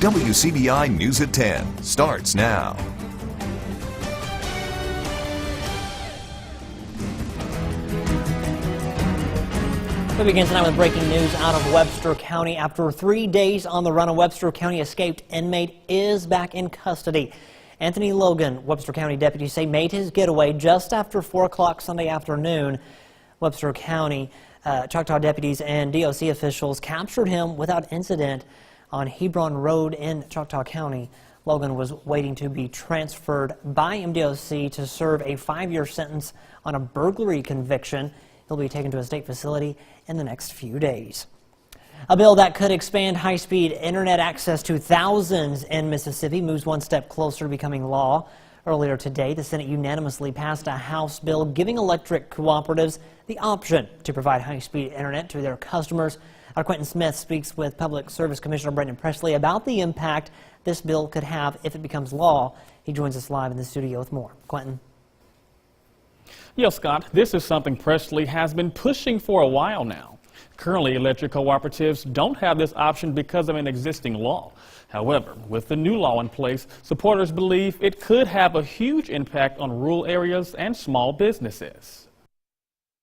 WCBI News at 10 starts now. We begin tonight with breaking news out of Webster County. After 3 days on the run, a Webster County escaped inmate is back in custody. Anthony Logan, Webster County deputies say, made his getaway just after 4 o'clock Sunday afternoon. Webster County Choctaw deputies and DOC officials captured him without incident on Hebron Road in Choctaw County. Logan was waiting to be transferred by MDOC to serve a 5-year sentence on a burglary conviction. He'll be taken to a state facility in the next few days. A bill that could expand high-speed internet access to thousands in Mississippi moves one step closer to becoming law. Earlier today, the Senate unanimously passed a House bill giving electric cooperatives the option to provide high-speed internet to their customers. Our Quentin Smith speaks with Public Service Commissioner Brendan Presley about the impact this bill could have if it becomes law. He joins us live in the studio with more. Quentin. Yes, Scott, this is something Presley has been pushing for a while now. Currently, electric cooperatives don't have this option because of an existing law. However, with the new law in place, supporters believe it could have a huge impact on rural areas and small businesses.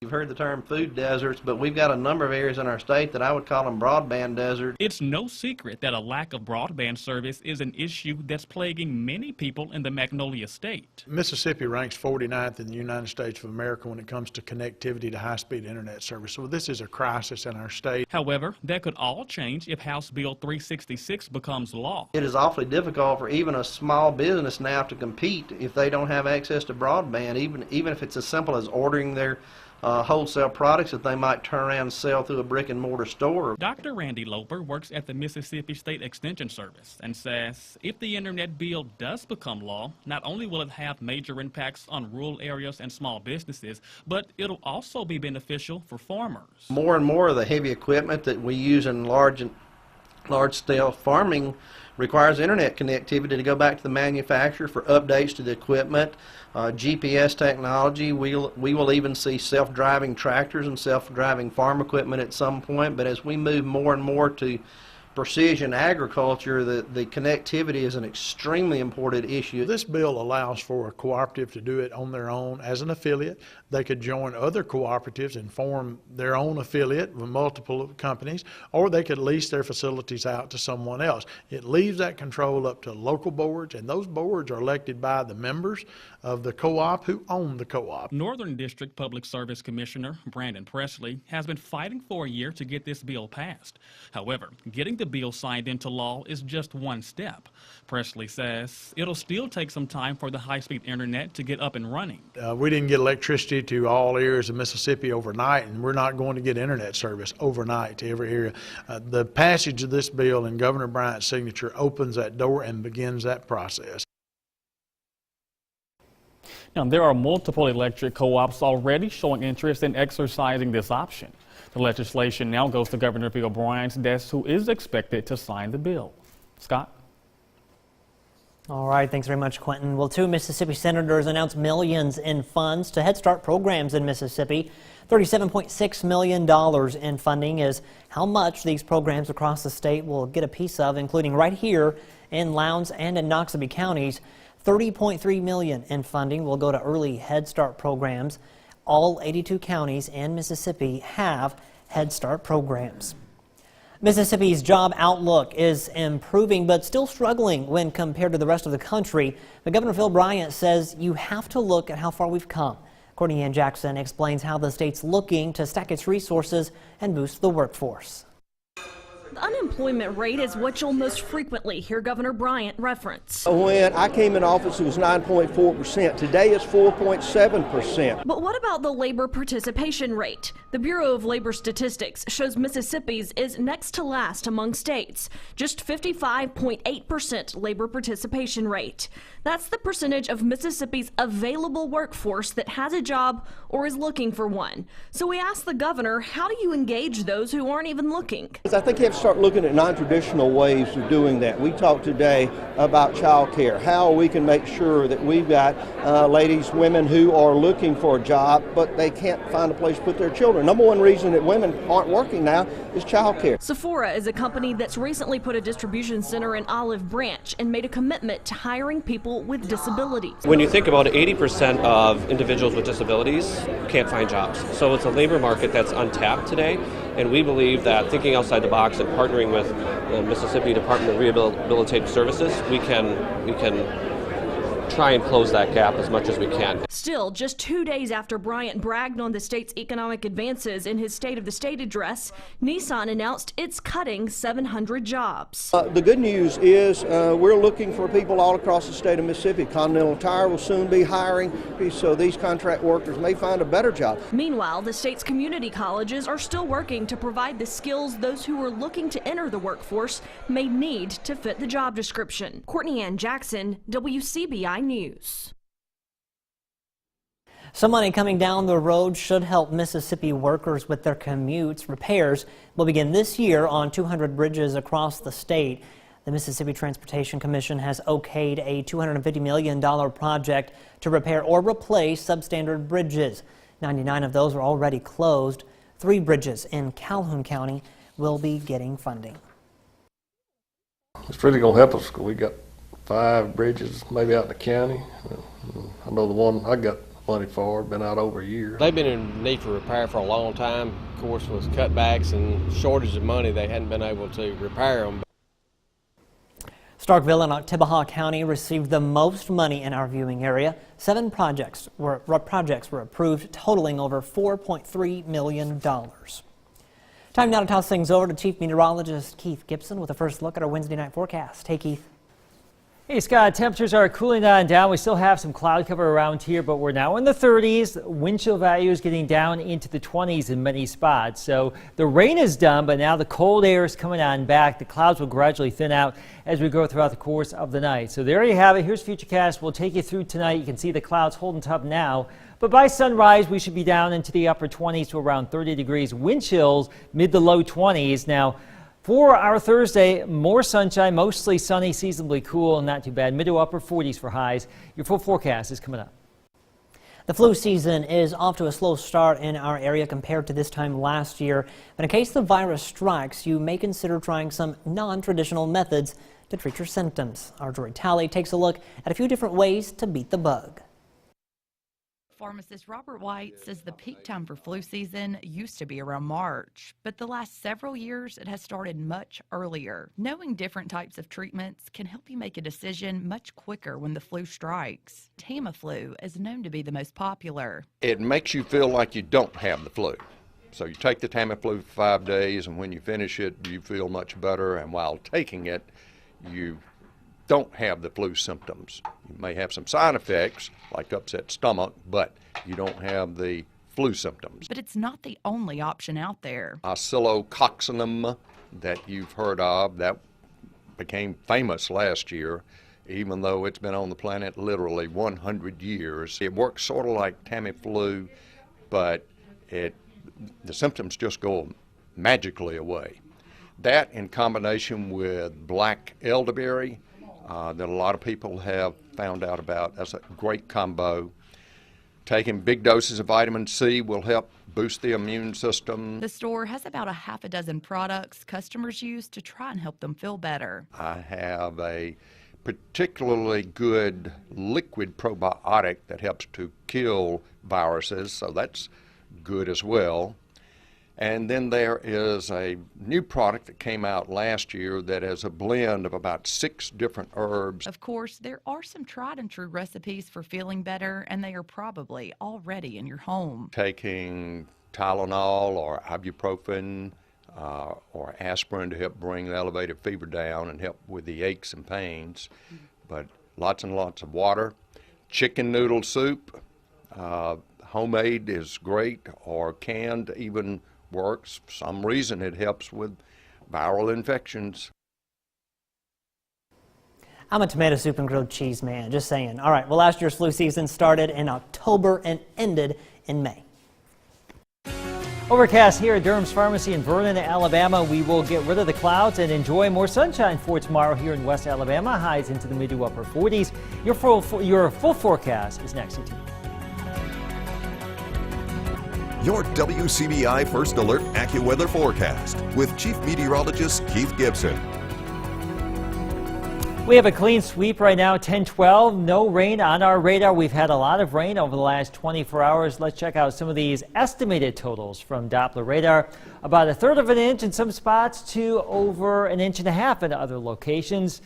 You've heard the term food deserts, but we've got a number of areas in our state that I would call them broadband deserts. It's no secret that a lack of broadband service is an issue that's plaguing many people in the Magnolia State. Mississippi ranks 49th in the United States of America when it comes to connectivity to high-speed internet service. So this is a crisis in our state. However, that could all change if House Bill 366 becomes law. It is awfully difficult for even a small business now to compete if they don't have access to broadband, even if it's as simple as ordering their wholesale products that they might turn around and sell through a brick and mortar store. Dr. Randy Loper works at the Mississippi State Extension Service and says if the internet bill does become law, not only will it have major impacts on rural areas and small businesses, but it'll also be beneficial for farmers. More and more of the heavy equipment that we use in large-scale farming requires internet connectivity to go back to the manufacturer for updates to the equipment, GPS technology. We will even see self-driving tractors and self-driving farm equipment at some point, but as we move more and more to precision agriculture, the connectivity is an extremely important issue. This bill allows for a cooperative to do it on their own as an affiliate. They could join other cooperatives and form their own affiliate with multiple companies, or they could lease their facilities out to someone else. It leaves that control up to local boards, and those boards are elected by the members of the co-op who own the co-op. Northern District Public Service Commissioner Brendan Presley has been fighting for a year to get this bill passed. However, getting the bill signed into law is just one step. Presley says it'll still take some time for the high-speed internet to get up and running. We didn't get electricity to all areas of Mississippi overnight, and we're not going to get internet service overnight to every area. The passage of this bill and Governor Bryant's signature opens that door and begins that process. Now, there are multiple electric co-ops already showing interest in exercising this option. The legislation now goes to Governor Bill Bryant's desk, who is expected to sign the bill. Scott? All right, thanks very much, Quentin. Well, 2 Mississippi senators announced millions in funds to Head Start programs in Mississippi. $37.6 million in funding is how much these programs across the state will get a piece of, including right here in Lowndes and in Noxubee counties. $30.3 million in funding will go to early Head Start programs. All 82 counties in Mississippi have Head Start programs. Mississippi's job outlook is improving, but still struggling when compared to the rest of the country. But Governor Phil Bryant says you have to look at how far we've come. Courtney Ann Jackson explains how the state's looking to stack its resources and boost the workforce. The unemployment rate is what you'll most frequently hear Governor Bryant reference. When I came in office, it was 9.4%. Today, it's 4.7%. But what about the labor participation rate? The Bureau of Labor Statistics shows Mississippi's is next to last among states. Just 55.8% labor participation rate. That's the percentage of Mississippi's available workforce that has a job or is looking for one. So we asked the governor, how do you engage those who aren't even looking? I think you have start looking at non-traditional ways of doing that. We talked today about child care, how we can make sure that we've got ladies, women who are looking for a job, but they can't find a place to put their children. Number one reason that women aren't working now is child care. Sephora is a company that's recently put a distribution center in Olive Branch and made a commitment to hiring people with disabilities. When you think about it, 80% of individuals with disabilities can't find jobs. So it's a labor market that's untapped today, and we believe that thinking outside the box and partnering with the Mississippi Department of Rehabilitative Services, we can try and close that gap as much as we can. Still, just 2 days after Bryant bragged on the state's economic advances in his State of the State address, Nissan announced it's cutting 700 jobs. The good news is we're looking for people all across the state of Mississippi. Continental Tire will soon be hiring, so these contract workers may find a better job. Meanwhile, the state's community colleges are still working to provide the skills those who are looking to enter the workforce may need to fit the job description. Courtney Ann Jackson, WCBI News. Some money coming down the road should help Mississippi workers with their commutes. Repairs will begin this year on 200 bridges across the state. The Mississippi Transportation Commission has okayed a $250 million project to repair or replace substandard bridges. 99 of those are already closed. 3 bridges in Calhoun County will be getting funding. It's really going to help us because we got 5 bridges maybe out in the county. I know the one I got money for, been out over a year. They've been in need for repair for a long time. Of course, with cutbacks and shortage of money, they hadn't been able to repair them. Starkville and Tibaha County received the most money in our viewing area. 7 projects were approved, totaling over $4.3 million. Time now to toss things over to Chief Meteorologist Keith Gibson with a first look at our Wednesday night forecast. Hey, Keith. Hey Scott, temperatures are cooling down. We still have some cloud cover around here, but we're now in the 30s. Wind chill values getting down into the 20s in many spots. So the rain is done, but now the cold air is coming on back. The clouds will gradually thin out as we go throughout the course of the night. So there you have it. Here's Futurecast. We'll take you through tonight. You can see the clouds holding tough now. But by sunrise, we should be down into the upper 20s to around 30 degrees. Wind chills mid to low 20s. Now, for our Thursday, more sunshine, mostly sunny, seasonably cool, not too bad. Mid to upper 40s for highs. Your full forecast is coming up. The flu season is off to a slow start in our area compared to this time last year. But in case the virus strikes, you may consider trying some non-traditional methods to treat your symptoms. Our Jory Talley takes a look at a few different ways to beat the bug. Pharmacist Robert White says the peak time for flu season used to be around March, but the last several years it has started much earlier. Knowing different types of treatments can help you make a decision much quicker when the flu strikes. Tamiflu is known to be the most popular. It makes you feel like you don't have the flu. So you take the Tamiflu for 5 days, and when you finish it, you feel much better, and while taking it, you don't have the flu symptoms. You may have some side effects like upset stomach, but you don't have the flu symptoms. But it's not the only option out there. Oscillococcinum that you've heard of, that became famous last year, even though it's been on the planet literally 100 years. It works sort of like Tamiflu, but the symptoms just go magically away. That in combination with black elderberry, that a lot of people have found out about. That's a great combo. Taking big doses of vitamin C will help boost the immune system. The store has about a half a dozen products customers use to try and help them feel better. I have a particularly good liquid probiotic that helps to kill viruses, so that's good as well. And then there is a new product that came out last year that has a blend of about 6 different herbs. Of course, there are some tried and true recipes for feeling better, and they are probably already in your home. Taking Tylenol or ibuprofen or aspirin to help bring the elevated fever down and help with the aches and pains. But lots and lots of water. Chicken noodle soup, homemade is great, or canned even works. For some reason it helps with viral infections. I'm a tomato soup and grilled cheese man, just saying. All right, well, last year's flu season started in October and ended in May. Overcast here at Durham's Pharmacy in Vernon, Alabama. We will get rid of the clouds and enjoy more sunshine for tomorrow here in West Alabama. Highs into the mid to upper 40s. Your full forecast is next to you. Your WCBI First Alert AccuWeather forecast with Chief Meteorologist Keith Gibson. We have a clean sweep right now, 10-12. No rain on our radar. We've had a lot of rain over the last 24 hours. Let's check out some of these estimated totals from Doppler radar. About 1/3 of an inch in some spots to over 1.5 inches in other locations.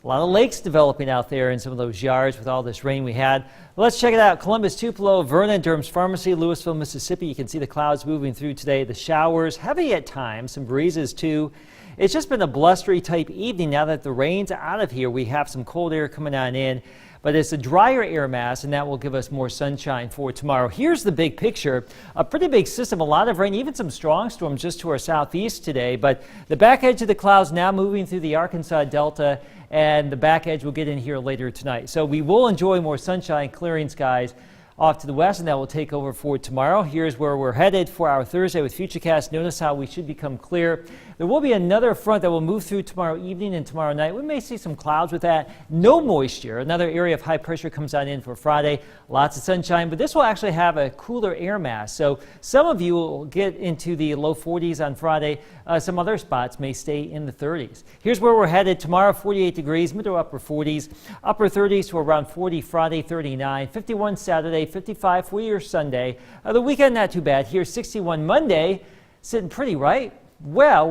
A lot of lakes developing out there in some of those yards with all this rain we had. Let's check it out. Columbus, Tupelo, Vernon, Durham's Pharmacy, Louisville, Mississippi. You can see the clouds moving through today. The showers, heavy at times, some breezes too. It's just been a blustery type evening. Now that the rain's out of here, we have some cold air coming on in, but it's a drier air mass, and that will give us more sunshine for tomorrow. Here's the big picture. A pretty big system, a lot of rain, even some strong storms just to our southeast today, but the back edge of the clouds now moving through the Arkansas Delta, and the back edge will get in here later tonight. So we will enjoy more sunshine, clearing skies off to the west, and that will take over for tomorrow. Here's where we're headed for our Thursday with Futurecast. Notice how we should become clear. There will be another front that will move through tomorrow evening and tomorrow night. We may see some clouds with that. No moisture. Another area of high pressure comes on in for Friday. Lots of sunshine, but this will actually have a cooler air mass. So some of you will get into the low 40s on Friday. Some other spots may stay in the 30s. Here's where we're headed tomorrow, 48 degrees, mid to upper 40s, upper 30s to around 40 Friday, 39, 51 Saturday, 55 for your Sunday. The weekend, not too bad. Here's 61 Monday, sitting pretty, right? Well.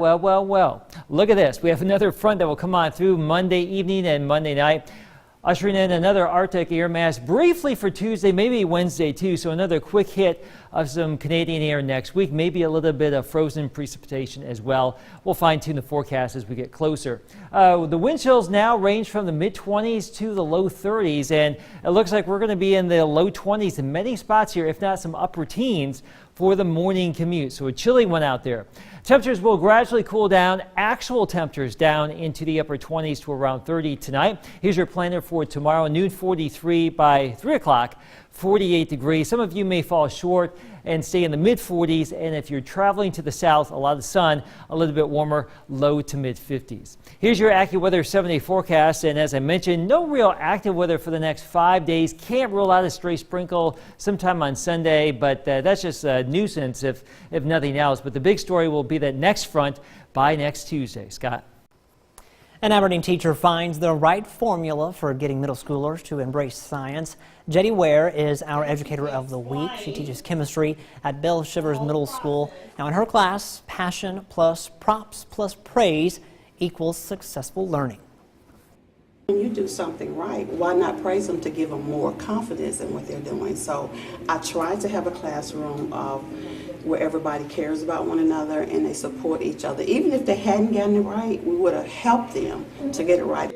Look at this. We have another front that will come on through Monday evening and Monday night, ushering in another Arctic air mass briefly for Tuesday, maybe Wednesday too. So another quick hit of some Canadian air next week, maybe a little bit of frozen precipitation as well. We'll fine tune the forecast as we get closer. The wind chills now range from the mid-20s to the low 30s, and it looks like we're going to be in the low 20s in many spots here, if not some upper teens for the morning commute. So a chilly one out there. Temperatures will gradually cool down. Actual temperatures down into the upper 20s to around 30 tonight. Here's your planner for tomorrow. Noon 43 by 3 o'clock. 48 degrees. Some of you may fall short and stay in the mid 40s, and if you're traveling to the south, a lot of sun, a little bit warmer, low to mid 50s. Here's your AccuWeather 7-day forecast, and as I mentioned, no real active weather for the next 5 days. Can't rule out a stray sprinkle sometime on Sunday, but that's just a nuisance if nothing else. But the big story will be that next front by next Tuesday. Scott. An Aberdeen teacher finds the right formula for getting middle schoolers to embrace science. Jetty Ware is our Educator of the Week. She teaches chemistry at Bill Shivers Middle School. Now in her class, passion plus props plus praise equals successful learning. When you do something right, why not praise them to give them more confidence in what they're doing? So I try to have a classroom where everybody cares about one another and they support each other. Even if they hadn't gotten it right, we would have helped them to get it right.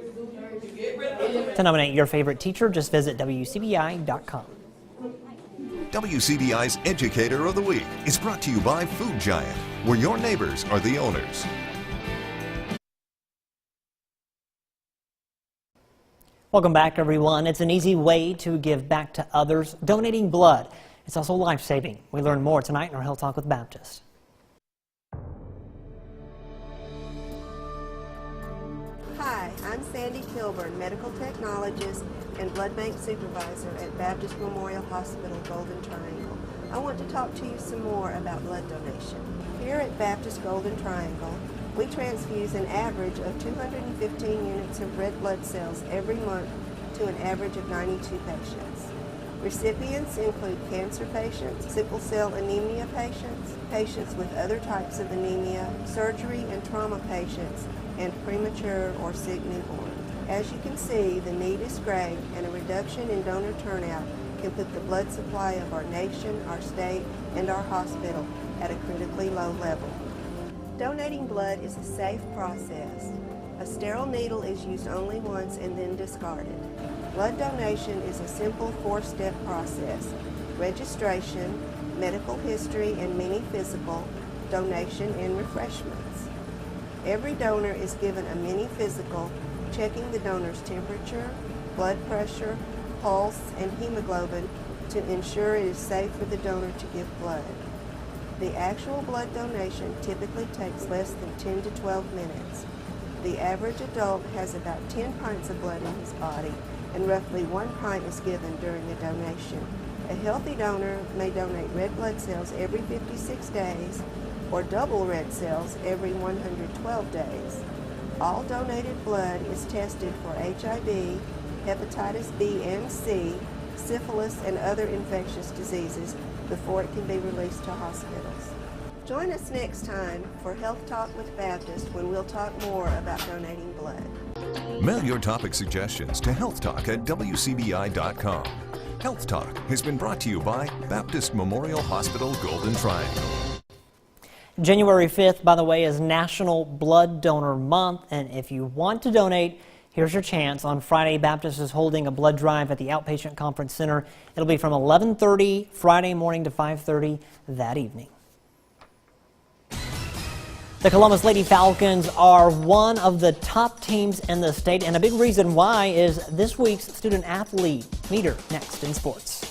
To nominate your favorite teacher, just visit WCBI.com. WCBI's Educator of the Week is brought to you by Food Giant, where your neighbors are the owners. Welcome back, everyone. It's an easy way to give back to others, donating blood. It's also life-saving. We learn more tonight in our Health Talk with Baptist. Hi, I'm Sandy Kilburn, medical technologist and blood bank supervisor at Baptist Memorial Hospital, Golden Triangle. I want to talk to you some more about blood donation. Here at Baptist Golden Triangle, we transfuse an average of 215 units of red blood cells every month to an average of 92 patients. Recipients include cancer patients, sickle cell anemia patients, patients with other types of anemia, surgery and trauma patients, and premature or sick newborns. As you can see, the need is great, and a reduction in donor turnout can put the blood supply of our nation, our state, and our hospital at a critically low level. Donating blood is a safe process. A sterile needle is used only once and then discarded. Blood donation is a simple 4-step process: registration, medical history and mini physical, donation, and refreshments. Every donor is given a mini physical, checking the donor's temperature, blood pressure, pulse, and hemoglobin to ensure it is safe for the donor to give blood. The actual blood donation typically takes less than 10 to 12 minutes. The average adult has about 10 pints of blood in his body, and roughly 1 pint is given during a donation. A healthy donor may donate red blood cells every 56 days or double red cells every 112 days. All donated blood is tested for HIV, hepatitis B and C, syphilis, and other infectious diseases before it can be released to hospitals. Join us next time for Health Talk with Baptist when we'll talk more about donating blood. Mail your topic suggestions to healthtalk@wcbi.com. Health Talk has been brought to you by Baptist Memorial Hospital Golden Triangle. January 5th, by the way, is National Blood Donor Month, and if you want to donate, here's your chance. On Friday, Baptist is holding a blood drive at the Outpatient Conference Center. It'll be from 11:30 Friday morning to 5:30 that evening. The Columbus Lady Falcons are one of the top teams in the state, and a big reason why is this week's student athlete meter. Next in sports.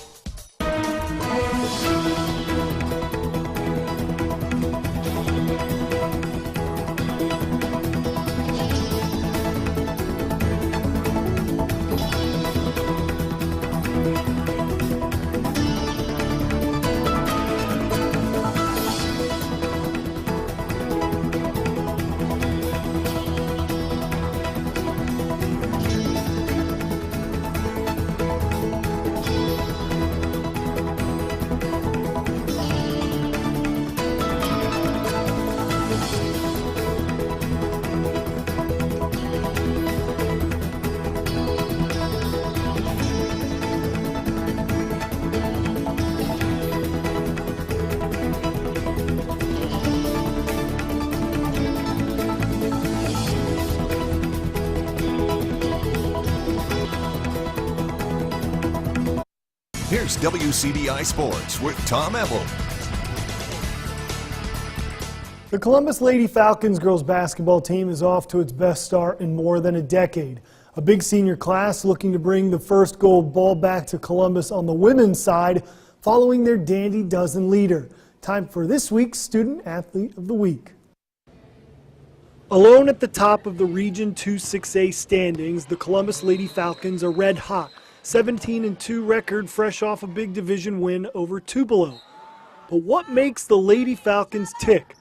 Here's WCBI Sports with Tom Ebel. The Columbus Lady Falcons girls basketball team is off to its best start in more than a decade. A big senior class looking to bring the first gold ball back to Columbus on the women's side following their Dandy Dozen leader. Time for this week's Student Athlete of the Week. Alone at the top of the Region 2 6A standings, the Columbus Lady Falcons are red hot. 17-2 record fresh off a big division win over Tupelo. But what makes the Lady Falcons tick?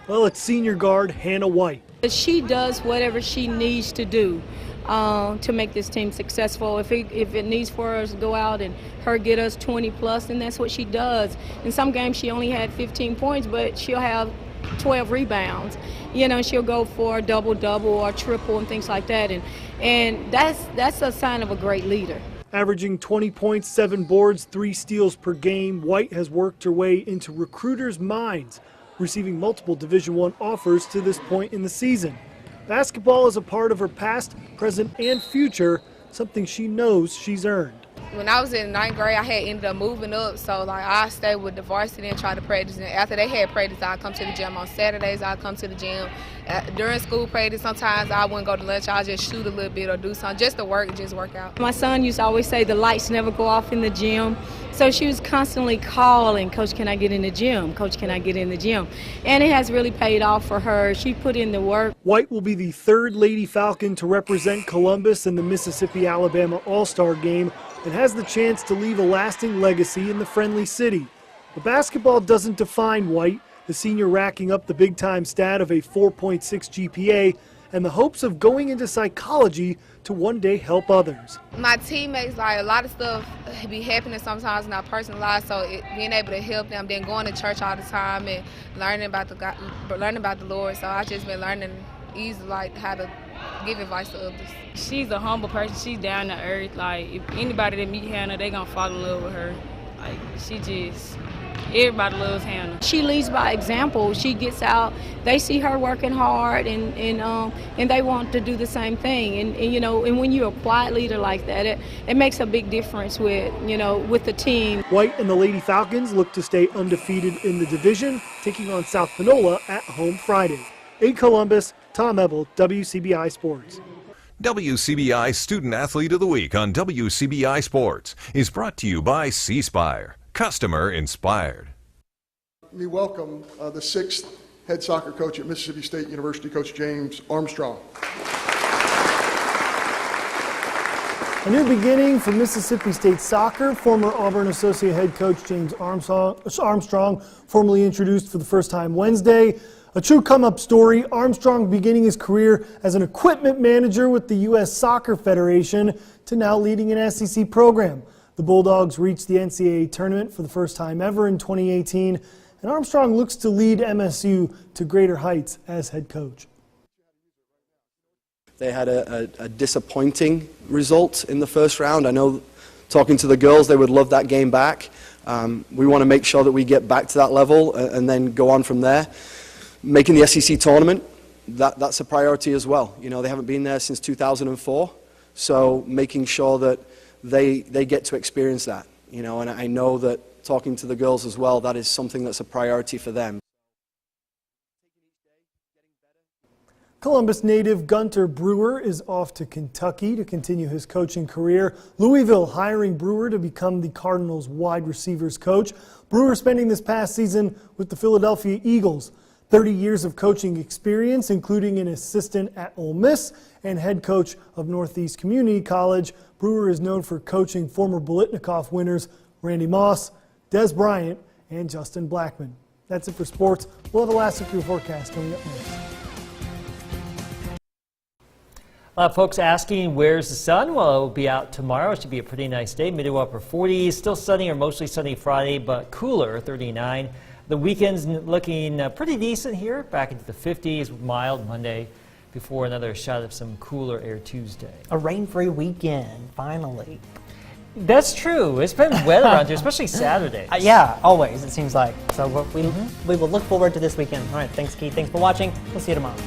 Well, it's senior guard Hannah White. She does whatever she needs to do to make this team successful. If it needs for us to go out and her get us 20 plus, then that's what she does. In some games she only had 15 points, but she'll have 12 rebounds. You know, she'll go for a double-double or triple and things like that. And that's a sign of a great leader. Averaging 20 points, 7 boards, 3 steals per game, White has worked her way into recruiters' minds, receiving multiple Division I offers to this point in the season. Basketball is a part of her past, present, and future, something she knows she's earned. When I was in 9th grade, I had ended up moving up, so like I stayed with the varsity and try to practice. And after they had practice, I'd come to the gym. On Saturdays, I'd come to the gym. During school practice, sometimes I wouldn't go to lunch. I'd just shoot a little bit or do something just to work out. My son used to always say the lights never go off in the gym. So she was constantly calling, Coach, can I get in the gym? Coach, can I get in the gym? And it has really paid off for her. She put in the work. White will be the third Lady Falcon to represent Columbus in the Mississippi-Alabama All-Star Game and has the chance to leave a lasting legacy in the friendly city. But basketball doesn't define White, the senior racking up the big-time stat of a 4.6 GPA and the hopes of going into psychology to one day help others. My teammates, like a lot of stuff be happening sometimes in our personal lives, so being able to help them, then going to church all the time and learning about the Lord. So I just been learning easily like how to give advice to others. She's a humble person. She's down to earth. Like if anybody that meet Hannah, they gonna fall in love with her. Like everybody loves Hannah. She leads by example. She gets out. They see her working hard, and they want to do the same thing. And when you're a quiet leader like that, it makes a big difference with the team. White and the Lady Falcons look to stay undefeated in the division, taking on South Panola at home Friday. In Columbus, Tom Ebel, WCBI Sports. WCBI Student Athlete of the Week on WCBI Sports is brought to you by C Spire. Customer inspired. me welcome the 6th head soccer coach at Mississippi State University, Coach James Armstrong. A new beginning for Mississippi State soccer. Former Auburn Associate Head Coach James Armstrong formally introduced for the first time Wednesday. A true come-up story. Armstrong beginning his career as an equipment manager with the U.S. Soccer Federation to now leading an SEC program. The Bulldogs reached the NCAA tournament for the first time ever in 2018, and Armstrong looks to lead MSU to greater heights as head coach. They had a disappointing result in the first round. I know, talking to the girls, they would love that game back. We want to make sure that we get back to that level and then go on from there. Making the SEC tournament, that's a priority as well. You know, they haven't been there since 2004, so making sure that they get to experience that. You know, and I know that talking to the girls as well, that is something that's a priority for them. Columbus native Gunter Brewer is off to Kentucky to continue his coaching career. Louisville hiring Brewer to become the Cardinals' wide receivers coach. Brewer spending this past season with the Philadelphia Eagles. 30 years of coaching experience, including an assistant at Ole Miss and head coach of Northeast Community College. Brewer is known for coaching former Biletnikoff winners Randy Moss, Des Bryant, and Justin Blackmon. That's it for sports. We'll have a last look at your forecast coming up next. A lot of folks asking, where's the sun? Well, it will be out tomorrow. It should be a pretty nice day, mid to upper 40s. Still sunny or mostly sunny Friday, but cooler, 39. The weekend's looking pretty decent here, back into the 50s, mild Monday, before another shot of some cooler air Tuesday. A rain-free weekend, finally. That's true. It's been wet around here, especially Saturdays. Yeah, always, it seems like. So we will look forward to this weekend. All right, thanks, Keith. Thanks for watching. We'll see you tomorrow.